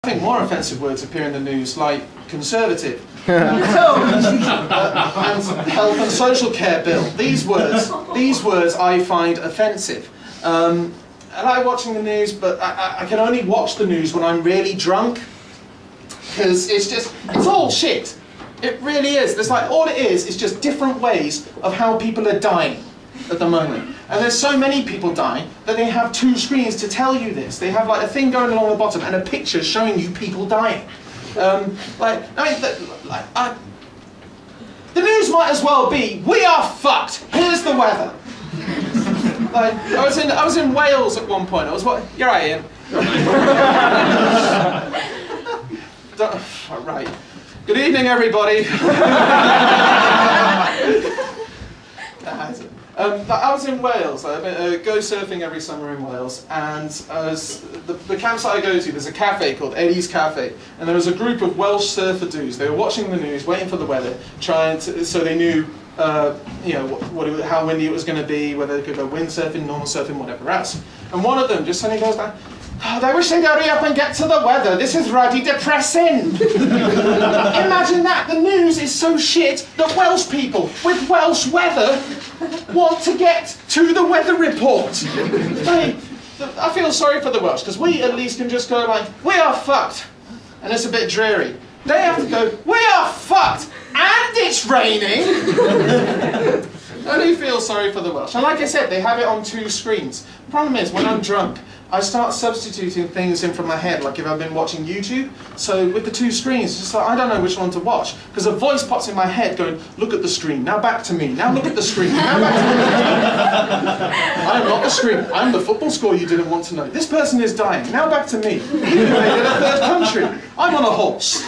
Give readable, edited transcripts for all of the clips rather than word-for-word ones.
I think more offensive words appear in the news, like conservative, and health and social care bill. These words I find offensive. I like watching the news, but I can only watch the news when I'm really drunk, because it's all shit. It really is. There's like, all it is just different ways of how people are dying at the moment. And there's so many people dying that they have 2 screens to tell you this. They have like a thing going along the bottom and a picture showing you people dying. The news might as well be, we are fucked, here's the weather. Like, I was in Wales at one point. You're right, Ian. Right. Good evening, everybody. I was in Wales. I go surfing every summer in Wales, and the campsite I go to, there's a cafe called Eddie's Cafe, and there was a group of Welsh surfer dudes. They were watching the news, waiting for the weather, so they knew, you know, how windy it was going to be, whether they could go windsurfing, normal surfing, whatever else. And one of them just suddenly goes like, "Oh, I wish they'd hurry up and get to the weather. This is ruddy depressing." Imagine that. The news is so shit that Welsh people with Welsh weather want to get to the weather report. I feel sorry for the Welsh, because we at least can just go like, we are fucked, and it's a bit dreary. They have to go, we are fucked, and it's raining. I do feel sorry for the Welsh. And like I said, they have it on 2 screens. The problem is, when I'm drunk, I start substituting things in from my head, like if I've been watching YouTube. So with the 2 screens, it's just like, I don't know which one to watch, because a voice pops in my head going, look at the screen, now back to me, now look at the screen, now back to me. I'm not the screen, I'm the football score you didn't want to know. This person is dying, now back to me. You invaded a 3rd country, I'm on a horse.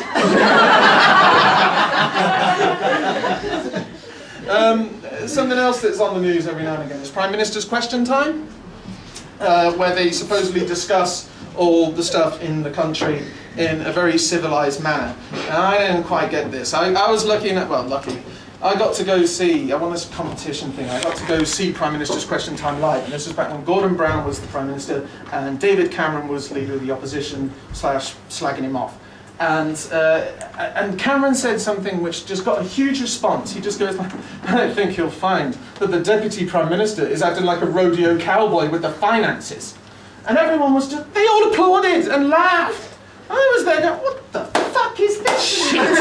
Something else that's on the news every now and again is Prime Minister's Question Time. Where they supposedly discuss all the stuff in the country in a very civilized manner. And I didn't quite get this. I was lucky, I got to go see, I won this competition thing, I got to go see Prime Minister's Question Time live. And this was back when Gordon Brown was the Prime Minister and David Cameron was leader of the opposition / slagging him off. And Cameron said something which just got a huge response. He just goes like, I don't think you'll find that the Deputy Prime Minister is acting like a rodeo cowboy with the finances. And everyone was just, they all applauded and laughed. I was there going, what the fuck is this shit?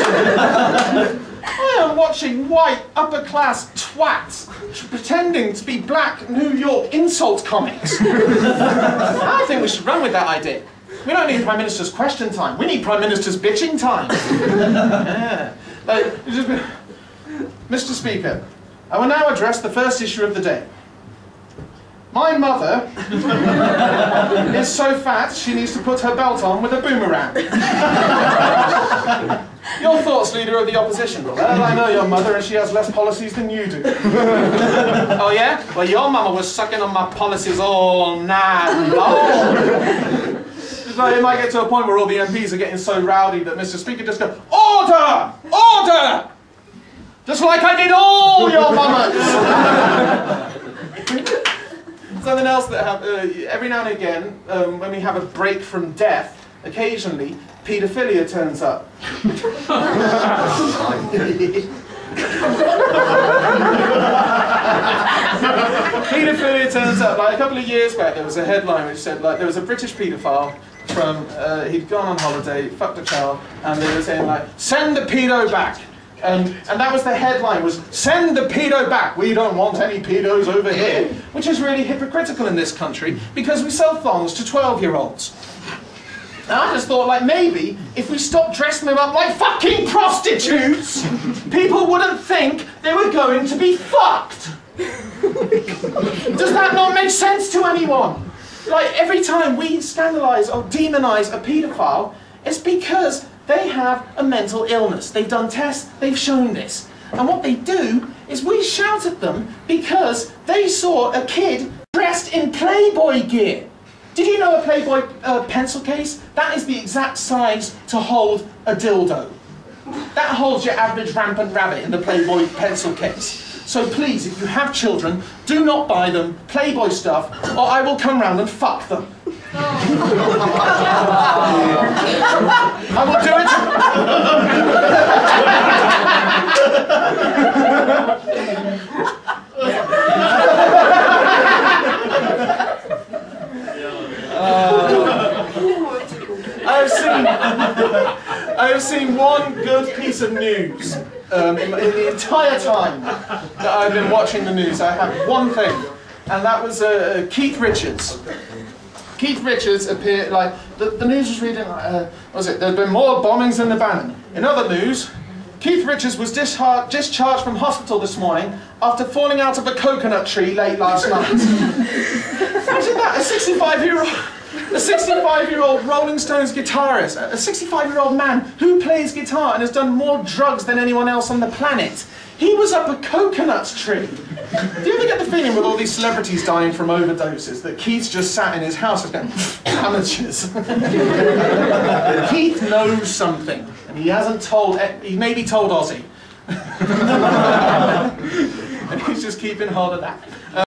I am watching white, upper-class twats pretending to be black New York insult comics. I think we should run with that idea. We don't need Prime Minister's Question Time. We need Prime Minister's bitching time. Yeah. Mr. Speaker, I will now address the first issue of the day. My mother is so fat she needs to put her belt on with a boomerang. Your thoughts, Leader of the Opposition? Well, I know your mother and she has less policies than you do. Oh yeah? Well, your mama was sucking on my policies all night long. Like, it might get to a point where all the MPs are getting so rowdy that Mr. Speaker just goes, order! Order! Just like I did all your mamas! Something else that happens, every now and again, when we have a break from death, occasionally, paedophilia turns up. Paedophilia turns up. Like a couple of years back, there was a headline which said, like, there was a British paedophile from, he'd gone on holiday, fucked a child, and they were saying, like, send the pedo back. And that was the headline, was, send the pedo back. We don't want any pedos over here. Which is really hypocritical in this country, because we sell thongs to 12-year-olds. And I just thought, like, maybe if we stopped dressing them up like fucking prostitutes, people wouldn't think they were going to be fucked. Does that not make sense to anyone? Like, every time we scandalise or demonise a paedophile, it's because they have a mental illness. They've done tests, they've shown this. And what they do is we shout at them because they saw a kid dressed in Playboy gear. Did you know a Playboy pencil case? That is the exact size to hold a dildo. That holds your average rampant rabbit in the Playboy pencil case. So please, if you have children, do not buy them Playboy stuff, or I will come round and fuck them. I have seen one good piece of news in the entire time that I've been watching the news. I have one thing, and that was Keith Richards. Keith Richards appeared, like, the news was reading, what was it, there'd been more bombings than the Bannon. In other news, Keith Richards was discharged from hospital this morning after falling out of a coconut tree late last night. Imagine that, a 65-year-old Rolling Stones guitarist, a 65-year-old man who plays guitar and has done more drugs than anyone else on the planet. He was up a coconut tree. Do you ever get the feeling with all these celebrities dying from overdoses that Keith's just sat in his house and going, amateurs? Keith knows something, and he hasn't told, he maybe told Ozzy. And he's just keeping hold of that.